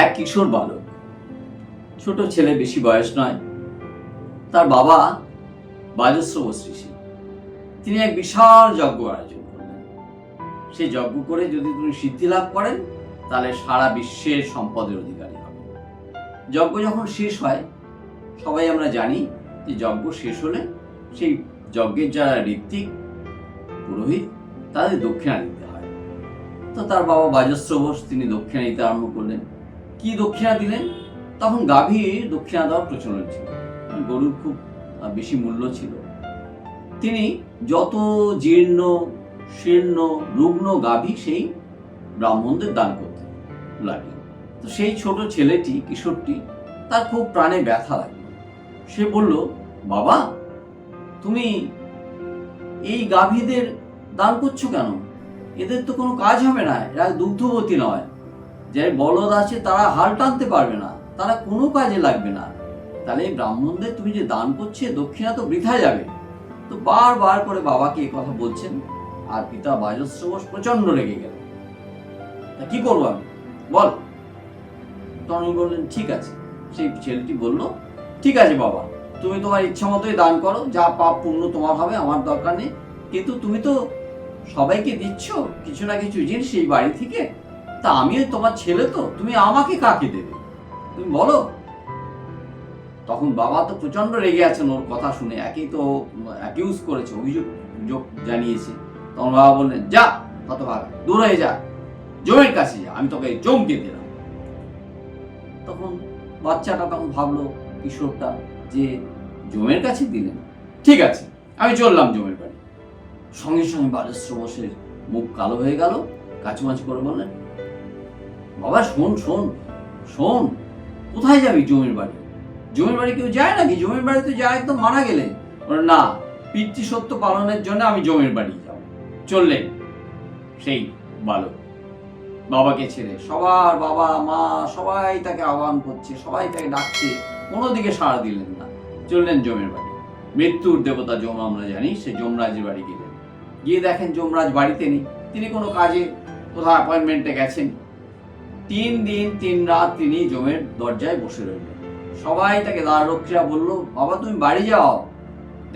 এক কিশোর বালক, ছোট ছেলে, বেশি বয়স নয়। তার বাবা বাজশ্রব ঋষি। তিনি এক বিশাল যজ্ঞ আয়োজন করলেন। সেই যজ্ঞ করে যদি তিনি সিদ্ধি লাভ করেন তাহলে সারা বিশ্বের সম্পদের অধিকারী হবে। যজ্ঞ যখন শেষ হয়, সবাই আমরা জানি যে যজ্ঞ শেষ হলে সেই যজ্ঞের যারা ঋত্বিক পুরোহিত তাদের দক্ষিণা দিতে হয়। তো তার বাবা বাজশ্রব তিনি দক্ষিণা দিতে আরম্ভ করলেন। কি দক্ষিণা দিলেন? তখন গাভীর দক্ষিণা দেওয়ার প্রচলন ছিল, গরুর খুব বেশি মূল্য ছিল। তিনি যত জীর্ণ শীর্ণ রুগ্ন গাভী সেই ব্রাহ্মণদের দান করতে লাগলেন। তো সেই ছোট ছেলেটি, কিশোরটি, তার খুব প্রাণে ব্যথা লাগলো। সে বলল, বাবা, তুমি এই গাভীদের দান করছো কেন? এদের তো কোনো কাজ হবে না, এরা দুগ্ধবতী নয়। যার বলদ আছে তারা হাল টানতে পারবে না, তারা কোনো কাজে লাগবে না। তাহলে এই ব্রাহ্মণদের তুমি যে দান করছে, দক্ষিণা তো বৃথা যাবে। তো বারবার করে বাবাকে এই কথা বলছেন। আর পিতা বাজশ্রব প্রচন্ড রেগে গেল। তা কি করবো আমি, বল। তখন উনি বললেন, ঠিক আছে। সেই ছেলেটি বলল, ঠিক আছে বাবা, তুমি তোমার ইচ্ছা মতোই দান করো, যা পাপ পুণ্য তোমার হবে, আমার দরকার নেই। কিন্তু তুমি তো সবাইকে দিচ্ছ কিছু না কিছু জিনিস এই বাড়ি থেকে, তা আমিও তোমার ছেলে, তো তুমি আমাকে কাকে দেবে, তুমি বলো। তখন বাবা তো প্রচন্ড রেগে আছেন ওর কথা শুনে, একেই তো অ্যাকিউজ করেছে, অভিযোগ জানিয়েছে। তখন বাবা বললেন, যা হতভাগা, দূর হয়ে যা, জমের কাছে যা, আমি তোকে জমকে দিলাম। তখন বাচ্চাটা তখন ভাবলো, কিশোরটা, যে জমের কাছে দিলেন, ঠিক আছে, আমি চললাম জমের বাড়ি। সঙ্গে সঙ্গে বাজশ্রবসের মুখ কালো হয়ে গেল, কাচুমাচু করে বললেন, বাবা শোন শোন শোন, কোথায় যাবি? জমির বাড়ি? জমির বাড়ি কেউ যায় নাকি? জমির বাড়িতে যায় একদম মারা গেলে। না, পিতৃসত্য পালনের জন্য আমি জমির বাড়ি যাব। চললেন সেই বালক বাবাকে ছেড়ে। সবার বাবা মা সবাই তাকে আহ্বান করছে, সবাই তাকে ডাকছে, কোনো দিকে সাড়া দিলেন না। চললেন জমের বাড়ি। মৃত্যুর দেবতা যম আমরা জানি, সে যমরাজের বাড়ি গেলেন। গিয়ে দেখেন যমরাজ বাড়িতে নেই, তিনি কোনো কাজে কোথাও অ্যাপয়েন্টমেন্টে গেছেন। 3 দিন 3 রাত তিনি জমের দরজায় বসে রইলেন। সবাই তাকে দ্বাররক্ষীরা বলল, বাবা তুমি বাড়ি যাও,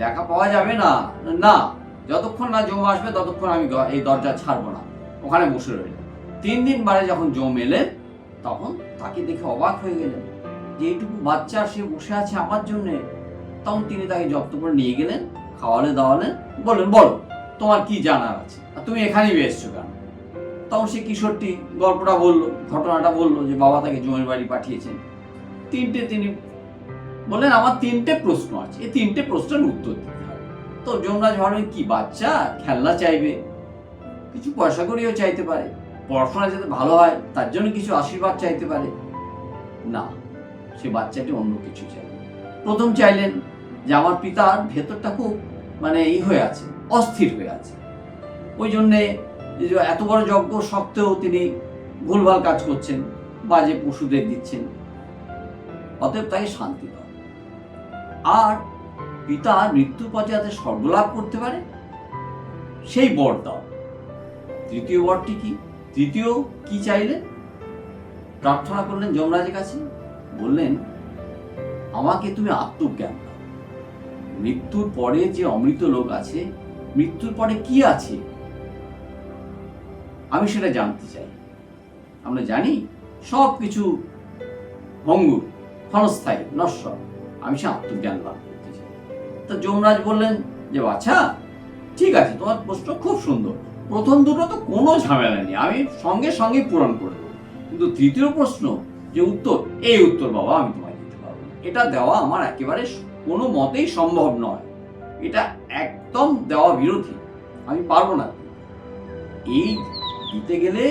দেখা পাওয়া যাবে না। না, যতক্ষণ না জম আসবে ততক্ষণ আমি এই দরজা ছাড়বো না। ওখানে বসে রইলেন। 3 দিন বারে যখন জম এলেন, তখন তাকে দেখে অবাক হয়ে গেলেন যে এইটুকু বাচ্চা সে বসে আছে আমার জন্যে। তখন তিনি তাকে জব্দ করে নিয়ে গেলেন, খাওয়ালে দাওয়ালেন, বললেন, বলো তোমার কি জানার আছে, আর তুমি এখানেই এসছো কেন? তখন সে কিশোরটি গল্পটা বললো, ঘটনাটা বললো যে বাবা তাকে জমের বাড়ি পাঠিয়েছেন। তিনি বললেন, আমার 3টে প্রশ্ন আছে, এই 3টে প্রশ্নের উত্তর দিতে হবে। তো যমরাজ ভাবলেন, কি বাচ্চা, খেলনা চাইবে, কিছু পয়সা করিও চাইতে পারে, পড়াশোনা যাতে ভালো হয় তার জন্য কিছু আশীর্বাদ চাইতে পারে। না, সে বাচ্চাটি অন্য কিছু চাইলেন। প্রথম চাইলেন যে আমার পিতার ভেতরটা খুব হয়ে আছে, অস্থির হয়ে আছে, ওই জন্যে এত বড় যজ্ঞ সত্ত্বেও তিনি ভুলভাল কাজ করছেন, বাজে পশুদের দিচ্ছেন, অতএব তাকে শান্তি দাও। আর পিতা মৃত্যুর পথে যাতে স্বর্গলাভ করতে পারে সেই বর দাও। তৃতীয় বরটি কি? তৃতীয় কি চাইলেন? প্রার্থনা করলেন যমরাজের কাছে, বললেন, আমাকে তুমি আত্মজ্ঞান দাও। মৃত্যুর পরে যে অমৃত লোক আছে, মৃত্যুর পরে কি আছে আমি সেটা জানতে চাই। আমরা জানি সব কিছু ভঙ্গুর, ক্ষণস্থায়ী, নশ্বর, আমি সে আত্মজ্ঞান লাভ করতে চাই। তো যমরাজ বললেন যে, আচ্ছা ঠিক আছে, তোমার প্রশ্ন খুব সুন্দর, প্রথম দুটো তো কোনো ঝামেলা নেই, আমি সঙ্গে সঙ্গে পূরণ করে দেবো। কিন্তু তৃতীয় প্রশ্ন যে উত্তর, এই উত্তর বাবা আমি তোমায় দিতে পারবো না, এটা দেওয়া আমার একেবারে কোনো মতেই সম্ভব নয়, এটা একদম দেওয়া বিরোধী, আমি পারবো না। এই দিতে গেলে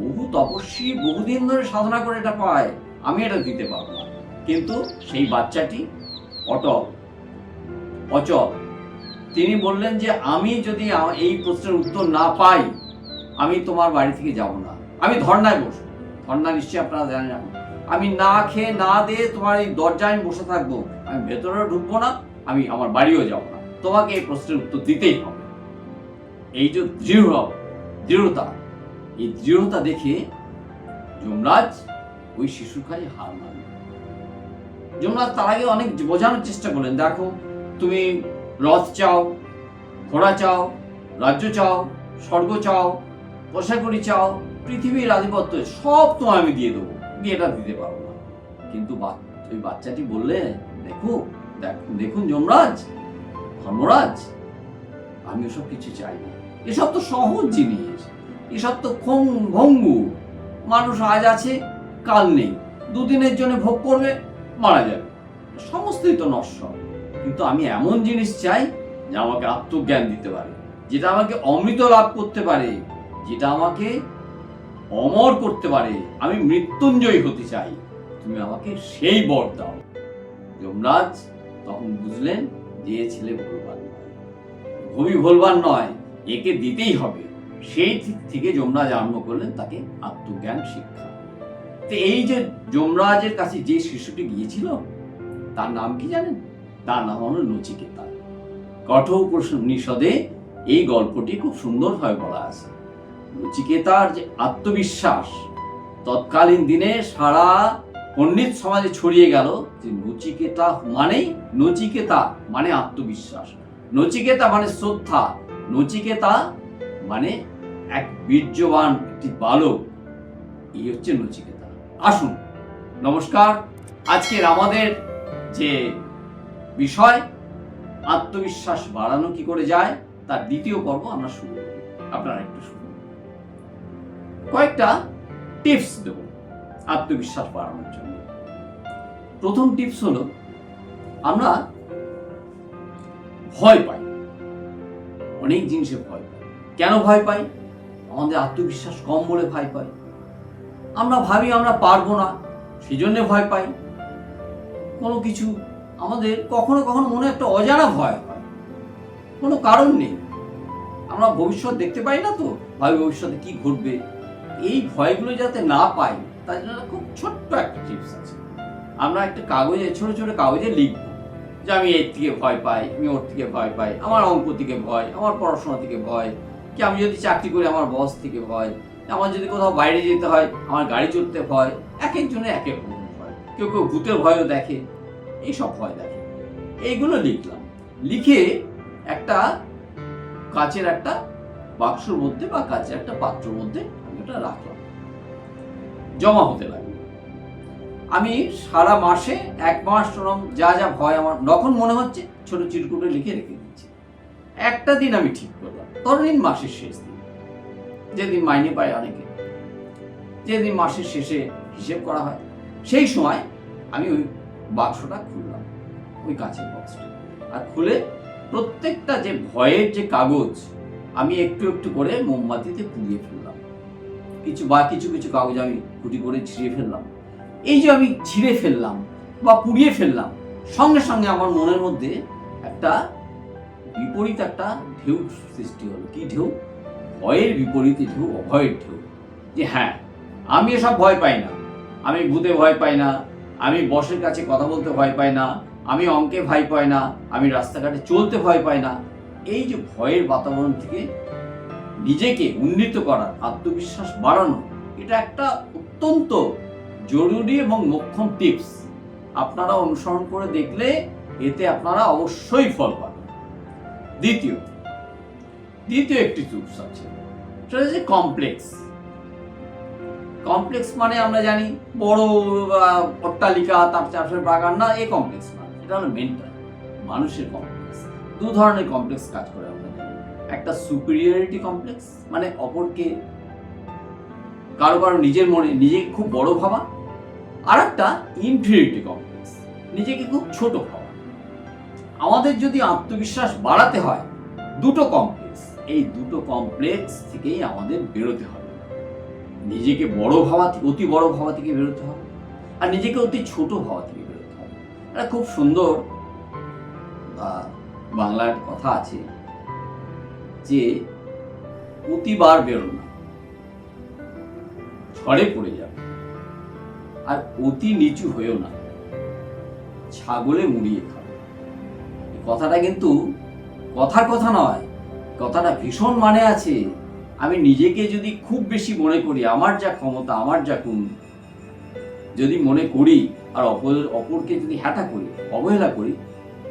বহু তপস্বী বহুদিন ধরে সাধনা করে এটা পায়, আমি এটা দিতে পারবো না। কিন্তু সেই বাচ্চাটি অচল। তিনি বললেন যে আমি যদি এই প্রশ্নের উত্তর না পাই, আমি তোমার বাড়ি থেকে যাব না, আমি ধর্নায় বসবো। ধর্না নিশ্চয়ই আপনারা জানেন। আমি না খেয়ে না দিয়ে তোমার এই দরজায় আমি বসে থাকবো, আমি ভেতরেও ঢুকবো না, আমি আমার বাড়িও যাব না, তোমাকে এই প্রশ্নের উত্তর দিতেই হবে। এই যে দৃঢ়তা, এই দৃঢ়তা দেখে যমরাজ ওই শিশুর কাছে হার মানল। যমরাজ তার আগে অনেক বোঝানোর চেষ্টা করলেন, দেখো তুমি রথ চাও, ঘোড়া চাও, রাজ্য চাও, স্বর্গ চাও, পোশাকড়ি চাও, পৃথিবীর আধিপত্য সব তোমায় আমি দিয়ে দেবো, বিয়েটা দিতে পারবো না। কিন্তু ওই বাচ্চাটি বললে, দেখুন যমরাজ, ধর্মরাজ, আমি ওসব কিছু চাই না। এসব তো সহজ জিনিস, এসব তো ভঙ্গু। মানুষ আজ আছে, কাল নেই, দুদিনের জন্য ভোগ করবে, মারা যাবে, সমস্তই তো নশ্বর। কিন্তু আমি এমন জিনিস চাই যা আমাকে আত্মজ্ঞান দিতে পারে, যেটা আমাকে অমৃত লাভ করতে পারে, যেটা আমাকে অমর করতে পারে। আমি মৃত্যুঞ্জয়ী হতে চাই, তুমি আমাকে সেই বর দাও। যমরাজ তখন বুঝলেন যে ছেলে ভোলবান নয়, একে দিতেই হবে। সেই থেকে যমরাজ আরম্ভ করলেন তাকে আত্মজ্ঞান শিক্ষা। তো এই যে যমরাজের কাছে যে শিশুটি গিয়েছিল, তার নাম কি জানেন? তার নাম হলো নচিকেতা। কঠোপনিষদে এই গল্পটি খুব সুন্দরভাবে বলা আছে। নচিকেতার যে আত্মবিশ্বাস তৎকালীন দিনে সারা পণ্ডিত সমাজে ছড়িয়ে গেল যে নচিকেতা মানে আত্মবিশ্বাস, নচিকেতা মানে শ্রদ্ধা, নচিকেতা মানে এক বীর্যবান একটি বালক। এই হচ্ছে নচিকেতা। আসুন, নমস্কার। আজকের আমাদের যে বিষয় আত্মবিশ্বাস বাড়ানো কি করে যায়, তার দ্বিতীয় পর্ব আমরা শুরু করি। আপনারা একটু শুনুন। কয়েকটা টিপস দেব আত্মবিশ্বাস বাড়ানোর জন্য। প্রথম টিপস হলো, আমরা ভয় পাই, অনেক জিনিসে ভয় পাই। কেন ভয় পাই? আমাদের আত্মবিশ্বাস কম বলে ভয় পাই। আমরা ভাবি আমরা পারবো না, সেই জন্য ভয় পাই। কোনো কিছু আমাদের কখনো কখনো মনে একটা অজানা ভয় হয়, কোনো কারণ নেই। আমরা ভবিষ্যৎ দেখতে পাই না, তো ভাবি ভবিষ্যতে কি ঘটবে। এই ভয়গুলো যাতে না পাই, তার জন্য খুব ছোট্ট একটা টিপস আছে। আমরা একটা কাগজে, ছোট ছোট কাগজে লিখব যে আমি এর থেকে ভয় পাই, আমি ওর থেকে ভয় পাই, আমার অঙ্ক থেকে ভয়, আমার পড়াশোনা থেকে ভয়, কি আমি যদি চাকরি করি আমার বস থেকে ভয়, আমার যদি কোথাও বাইরে যেতে হয় আমার গাড়ি চড়তে ভয়। এক একজনের এক এক রকম ভয়। কেউ কেউ ভূতের ভয়ও দেখে, এইসব ভয় দেখে। এইগুলো লিখলাম, লিখে একটা কাচের একটা বাক্সর মধ্যে বা কাচের একটা পাত্রের মধ্যে আমি ওটা রাখলাম, জমা হতে লাগলো। আমি সারা মাসে, এক মাস যা যা ভয় আমার যখন মনে হচ্ছে ছোট চিরকুটে লিখে রেখে দিচ্ছি। একটা দিন আমি ঠিক করলাম, ধরুন মাসের শেষ দিন, যেদিন মাইনে পায় অনেকে, যেদিন মাসের শেষে হিসেব করা হয়, সেই সময় আমি ওই বাক্সটা খুললাম, ওই কাঁচের বক্সটা, আর খুলে প্রত্যেকটা যে ভয়ের যে কাগজ আমি একটু একটু করে মোমবাতিতে পুড়িয়ে ফেললাম। কিছু কিছু কাগজ আমি কুটি করে ছিঁড়ে ফেললাম। এই যে আমি ছিঁড়ে ফেললাম বা পুড়িয়ে ফেললাম, সঙ্গে সঙ্গে আমার মনের মধ্যে একটা বিপরীত একটা ঢেউ সৃষ্টি হলো। কি ঢেউ? ভয়ের বিপরীতে ঢেউ, অভয়ের ঢেউ। যে হ্যাঁ, আমি এসব ভয় পাই না, আমি ভূতে ভয় পাই না, আমি বসের কাছে কথা বলতে ভয় পাই না, আমি অঙ্কে ভয় পাই না, আমি রাস্তাঘাটে চলতে ভয় পাই না। এই যে ভয়ের বাতাবরণ থেকে নিজেকে উন্নীত করার, আত্মবিশ্বাস বাড়ানো, এটা একটা অত্যন্ত জরুরি এবং মোক্ষম টিপস। আপনারা অনুসরণ করে দেখলে এতে আপনারা অবশ্যই ফল পাবেন। দ্বিতীয় একটি টিপস আছে, সেটা হচ্ছে কমপ্লেক্স। কমপ্লেক্স মানে আমরা জানি বড় অট্টালিকা, তার চারপাশে বাগান, না, এই কমপ্লেক্স না। এটা হলো মেন্টাল, মানুষের কমপ্লেক্স। দু ধরনের কমপ্লেক্স কাজ করে আমরা জানি। একটা সুপিরিয়রিটি কমপ্লেক্স, মানে অপরকে, কারো নিজের মনে নিজেকে খুব বড় ভাবা। আর একটা ইনফিরিয়রিটি কমপ্লেক্স, নিজেকে খুব ছোট ভাবা। আমাদের যদি আত্মবিশ্বাস বাড়াতে হয়, দুটো কমপ্লেক্স, এই দুটো কমপ্লেক্স থেকেই আমাদের বেরোতে হবে। নিজেকে বড় ভাবা থেকে, অতি বড় ভাবা থেকে বেরোতে হবে, আর নিজেকে অতি ছোট ভাবা থেকে বেরোতে হবে। এটা খুব সুন্দর বাংলার কথা আছে যে অতিবার বেরো না, ঝড়ে পড়ে যাবে, আর অতি নিচু হয়েও না, ছাগলে মুড়িয়ে খাবে। এই কথাটা কিন্তু কথার কথা নয়, কথাটা ভীষণ মানে আছে। আমি নিজেকে যদি খুব বেশি মনে করি আমার যা ক্ষমতা, আমার যা গুণ, যদি মনে করি আর অপরকে যদি হ্যাটা করি, অবহেলা করি,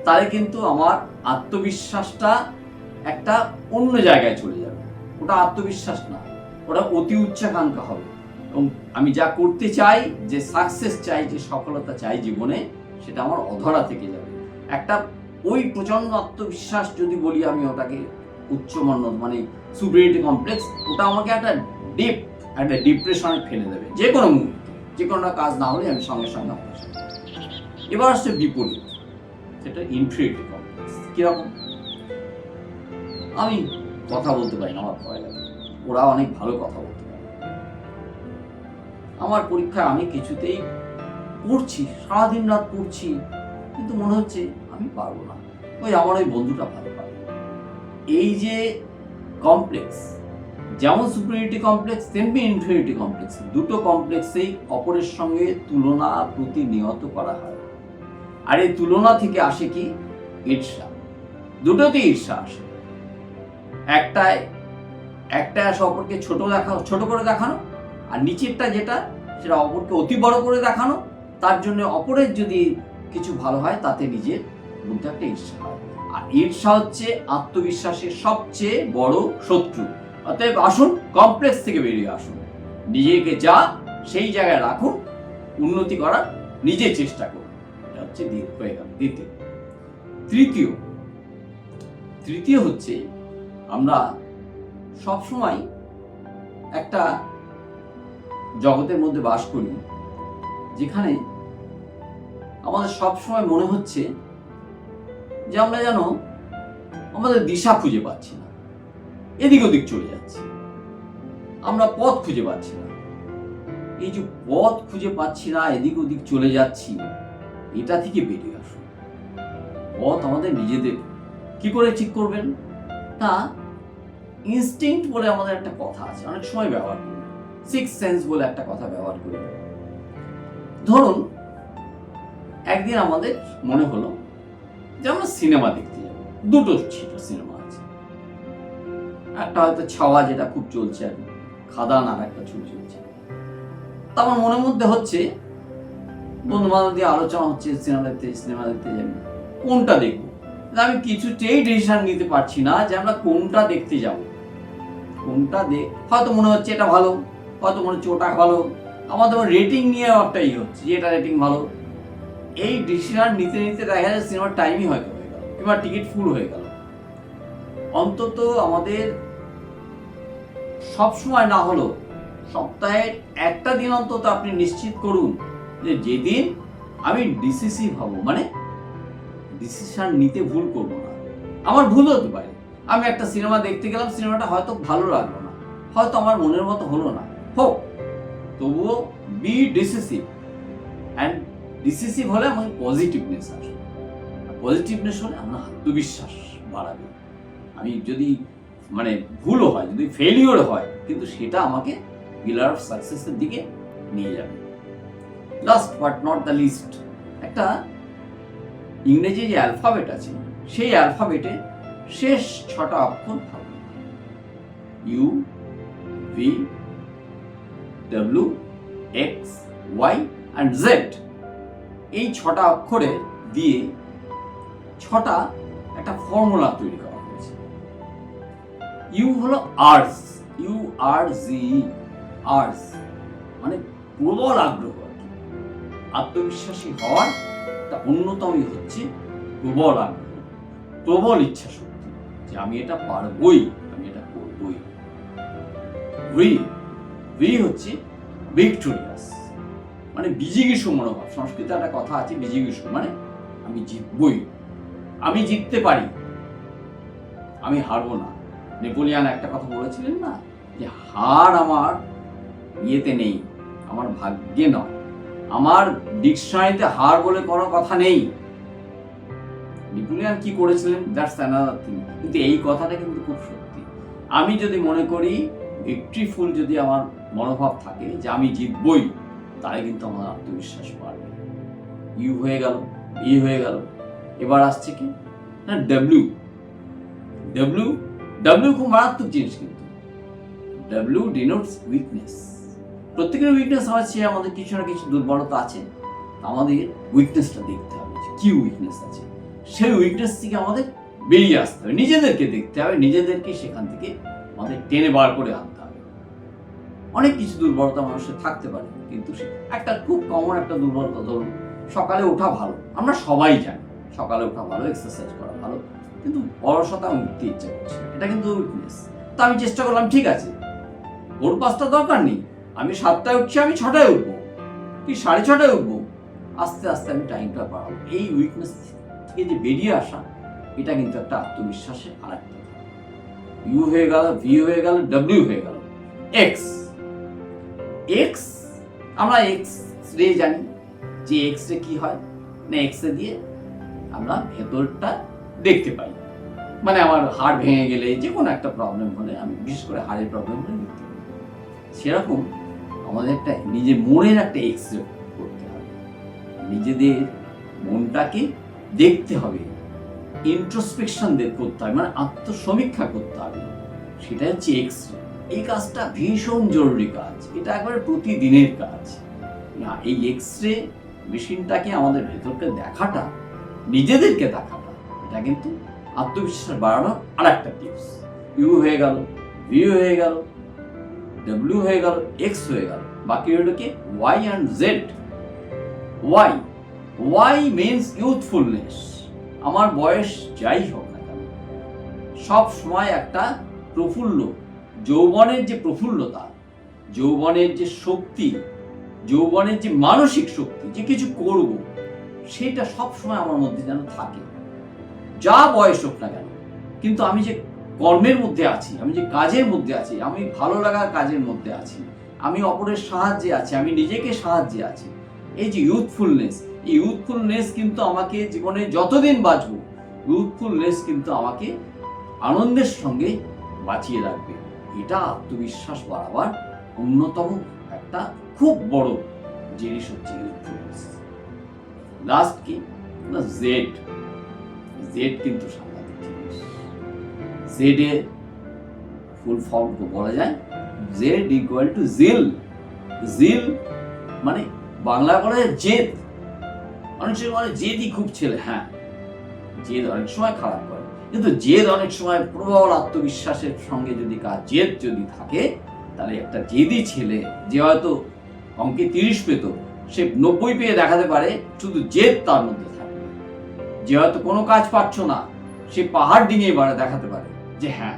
তাহলে কিন্তু আমার আত্মবিশ্বাসটা একটা অন্য জায়গায় চলে যাবে। ওটা আত্মবিশ্বাস না, ওটা অতি উচ্চাকাঙ্ক্ষা হবে। এবং আমি যা করতে চাই, যে সাকসেস চাই, যে সফলতা চাই জীবনে, সেটা আমার অধরা থেকে যাবে। একটা ওই প্রচন্ড আত্মবিশ্বাস যদি বলি আমি ওটাকে উচ্চমান্য, মানে সুপিরিয়রিটি কমপ্লেক্স, ওটা আমাকে একটা ডিপ্রেশনে ফেলে দেবে যে কোনো মুহূর্তে। যে কোনো কাজ না হলে আমি সঙ্গে সঙ্গে আপনার সাথে। এবার আসছে বিপরীত, সেটা ইনফিরিয়রিটি কমপ্লেক্স। কিরকম? আমি কথা বলতে পারি না, আমার ভয় লাগে। ওরা অনেক ভালো কথা বলতে পারে। আমার পরীক্ষায় আমি কিছুতেই পড়ছি, সারাদিন রাত পড়ছি, কিন্তু মনে হচ্ছে আমি পারবো না, ওই আমার ওই বন্ধুটা ভালো পারবে। এই যে কমপ্লেক্স, যেমন সুপিরিয়রিটি কমপ্লেক্স তেমনি ইনফিরিয়রিটি কমপ্লেক্স, দুটো কমপ্লেক্সেই অপরের সঙ্গে তুলনা প্রতিনিয়ত করা হয়। আর এই তুলনা থেকে আসে কি? ঈর্ষা। দুটোতেই ঈর্ষা আসে। একটা আসে অপরকে ছোট করে দেখানো, আর নিচেরটা যেটা, সেটা অপরকে অতি বড় করে দেখানো। তার জন্য অপরের যদি কিছু ভালো হয় তাতে নিজের মধ্যে একটা ঈর্ষা হয়। আর ঈর্ষা হচ্ছে আত্মবিশ্বাসের সবচেয়ে বড় শত্রু। অতএব আসুন, কমপ্লেক্স থেকে বেরিয়ে আসুন, নিজেকে যা সেই জায়গায় রাখুন, উন্নতি করার নিজে চেষ্টা করুন। এটা হচ্ছে দ্বিতীয়। তৃতীয় হচ্ছে আমরা সবসময় একটা জগতের মধ্যে বাস করি যেখানে আমাদের সবসময় মনে হচ্ছে যে আমরা যেন আমাদের দিশা খুঁজে পাচ্ছি না, এদিক ওদিক চলে যাচ্ছি, আমরা পথ খুঁজে পাচ্ছি না। এই যে পথ খুঁজে পাচ্ছি না, এদিক ওদিক চলে যাচ্ছি, এটা থেকে বেরিয়ে আসুন। পথ আমাদের নিজেদের। কি করে ঠিক করবেন? তা ইনস্টিংক্ট বলে আমাদের একটা কথা আছে, অনেক সময় ব্যবহার করি। সিক্স সেন্স বলে একটা কথা ব্যবহার করি। ধরুন একদিন আমাদের মনে হলো যে আমরা সিনেমা দেখতে যাবো। দুটো সিনেমা আছে, একটা হয়তো ছাওয়া, যেটা খুব চলছে, আর খাদান আর একটা ছবি চলছে। তা আমার মনের মধ্যে হচ্ছে, বন্ধু বান্ধব দিয়ে আলোচনা হচ্ছে সিনেমা দেখতে যাবি, কোনটা দেখবো। আমি কিছুতেই ডিসিশন নিতে পারছি না যে আমরা কোনটা দেখতে যাব। হয়তো মনে হচ্ছে এটা ভালো, হয়তো মনে হচ্ছে ওটা ভালো। আমাদের রেটিং নিয়ে একটাই হচ্ছে যে এটা রেটিং ভালো। এই ডিসিশন নিতে দেখা যায় সিনেমার টাইমই হয়তো হয়ে গেল, কিংবা টিকিট ফুল হয়ে গেল। অন্তত আমাদের সব সময় না হলো সপ্তাহে একটা দিন অন্তত আপনি নিশ্চিত করুন যে যেদিন আমি ডিসিসিভ হব, মানে ডিসিশন নিতে ভুল করব না। আমার ভুল হতে পারে, আমি একটা সিনেমা দেখতে গেলাম, সিনেমাটা হয়তো ভালো লাগলো না, হয়তো আমার মনের মতো হলো না, হোক, তবুও বি ডিসিসিভ। অ্যান্ড ডিসিসিভ হলে আমার পজিটিভনেস আসবে। পজিটিভনেস হলে আমার আত্মবিশ্বাস বাড়াবে। আমি যদি ভুলও হয়, যদি ফেলিওর হয়, কিন্তু সেটা আমাকে পিলার অফ সাকসেসের দিকে নিয়ে যাবে। Last but not the least, একটা ইংরেজি যে অ্যালফাবেট আছে, সেই অ্যালফাবেটে শেষ 6টা অক্ষর থাকবে। U, V, W, X, Y and Z. এই 6টা অক্ষরে দিয়ে 6টা একটা ফর্মুলা তৈরি করা হয়েছে। ইউ হলো আর্টস, আর্টস মানে প্রবল আগ্রহ। আত্মবিশ্বাসী হওয়ার একটা অন্যতমই হচ্ছে প্রবল আগ্রহ, প্রবল ইচ্ছা শক্তি, যে আমি এটা পারবই, আমি এটা করবই। ভি হচ্ছে ভিক্টোরিয়াস, মানে বিজিগীষু মনোভাব। সংস্কৃতে একটা কথা আছে, বিজিগীষু মানে আমি জিতবই, আমি জিততে পারি, আমি হারবো না। নেপোলিয়ান একটা কথা বলেছিলেন না, যে হার আমার ইয়েতে নেই, আমার ভাগ্যে নয়, আমার ডিকশনারিতে হার বলে কোনো কথা নেই। নেপোলিয়ান কি করেছিলেন, দ্যাটস অ্যানাদার থিং। কিন্তু এই কথাটা কিন্তু খুব সত্যি। আমি যদি মনে করি ভিক্টরিফুল, যদি আমার মনোভাব থাকে যে আমি জিতবই, তাহলে কিন্তু আমার আত্মবিশ্বাস বাড়বে। ইউ হয়ে গেল, ই হয়ে গেল। এবার আসছে কি না, ডব্লিউ খুব মারাত্মক জিনিস। কিন্তু ডব্লিউ ডিনোটস উইকনেস, প্রত্যেকের উইকনেস আছে, আমাদের কিছু না কিছু দুর্বলতা আছে। আমাদের উইকনেসটা দেখতে হবে, কি উইকনেস আছে, সেই উইকনেস থেকে আমাদের বেরিয়ে আসতে হবে, নিজেদেরকে দেখতে হবে, নিজেদেরকে সেখান থেকে আমাদের টেনে বার করে আনতে হবে। অনেক কিছু দুর্বলতা মানুষের থাকতে পারে, কিন্তু একটা খুব কমন একটা দুর্বলতা, ধরুন সকালে ওঠা ভালো, আমরা সবাই জানি সকালে ওঠা ভালো, এক্সারসাইজ করা ভালো, কিন্তু অলসতা উঠতে ইচ্ছা করছে, এটা কিন্তু উইকনেস। তো আমি চেষ্টা করলাম, ঠিক আছে ভোর 5টা দরকার নেই, আমি 7টায় উঠছি, আমি 6টায় উঠবো কি 6:30টায় উঠবো, আস্তে আস্তে আমি টাইমটা বাড়াবো। এই উইকনেস থেকে যে বেরিয়ে আসা, এটা কিন্তু একটা আত্মবিশ্বাসের আরেকটা। ইউ হয়ে গেল, ভি হয়ে গেল, ডব্লিউ হয়ে গেল, এক্স। এক্স, আমরা এক্স রে জানি যে এক্স রে কি হয় না, এক্স রে দিয়ে আমরা ভেতরটা দেখতে পাই। মানে আমার হাড় ভেঙে গেলে, যে কোনো একটা প্রবলেম হলে, আমি বিশেষ করে হাড়ের প্রবলেম হলে দেখতে পাই। সেরকম আমাদের একটা নিজের মনের একটা এক্স রে করতে হবে, নিজেদের মনটাকে দেখতে হবে, ইন্ট্রোস্পেকশন করতে হবে, মানে আত্মসমীক্ষা করতে হবে, সেটা হচ্ছে এক্স রে। এই কাজটা ভীষণ জরুরি কাজ, এটা একবারে প্রতিদিনের কাজ। না, এই এক্স রে মেশিনটাকে আমাদের ভেতরকে দেখাটা, নিজেদেরকে দেখাটা, এটা কিন্তু আত্মবিশ্বাস বাড়ানোর আর একটা টিপস। ইউ হয়ে গেল, ভি হয়ে গেল, ডব্লিউ হয়ে গেল, এক্স হয়ে গেল, বাকি হলো কি Y and Z. Y, Y means youthfulness. আমার বয়স যাই হোক না কেন, সব সময় একটা প্রফুল্ল, যৌবনের যে প্রফুল্লতা, যৌবনের যে শক্তি, যৌবনের যে মানসিক শক্তি, যে কিছু করব, সেটা সব সময় আমার মধ্যে যেন থাকে, যা বয়স হোক না কেন। কিন্তু আমি যে কর্মের মধ্যে আছি, আমি যে কাজের মধ্যে আছি, আমি ভালো লাগার কাজের মধ্যে আছি, আমি অপরের সাহায্যে আছি, আমি নিজেকে সাহায্যে আছি, এই যে ইউথফুলনেস, এই ইউথফুলনেস কিন্তু আমাকে জীবনে যতদিন বাঁচবো, ইউথফুলনেস কিন্তু আমাকে আনন্দের সঙ্গে বাঁচিয়ে রাখবে। এটা আত্মবিশ্বাস বাড়াবার অন্যতম একটা খুব বড় জিনিস হচ্ছে ইউথফুলনেস। লাস্ট কি না, জেড। জেড কিন্তু সাংঘাতিক জিনিস। জেড এর ফুল ফর্ম বলা যায় জেড ইকুয়াল টু জিল। জিল মানে বাংলা বলা যায় জেদ। অনেক সময় বলে জেদই খুব ছেলে, হ্যাঁ জেদ অনেক সময় খারাপ করে, কিন্তু জেদ অনেক সময় প্রবল আত্মবিশ্বাসের সঙ্গে যদি জেদ যদি থাকে, তাহলে একটা জেদি ছেলে, যে হয়তো অঙ্কে 30 পেত, সে 90 পেয়ে দেখাতে পারে, শুধু জেদ তার মধ্যে থাকে। যে হয়তো কোনো কাজ পারছো না, সে পাহাড় ডিঙিয়ে দেখাতে পারে যে হ্যাঁ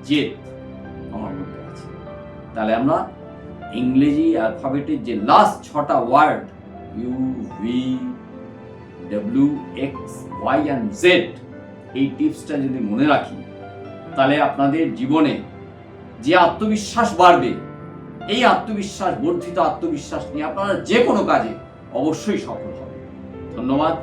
জেদ আমার মধ্যে আছে। তাহলে আমরা ইংরেজি অ্যালফাবেটের যে লাস্ট 6টা word U, V, W, X, Y and Z, এই টিপসটা যদি মনে রাখি, তাহলে আপনাদের জীবনে যে আত্মবিশ্বাস বাড়বে, এই আত্মবিশ্বাস, বর্ধিত আত্মবিশ্বাস নিয়ে আপনারা যে কোনো কাজে অবশ্যই সফল হবে। ধন্যবাদ।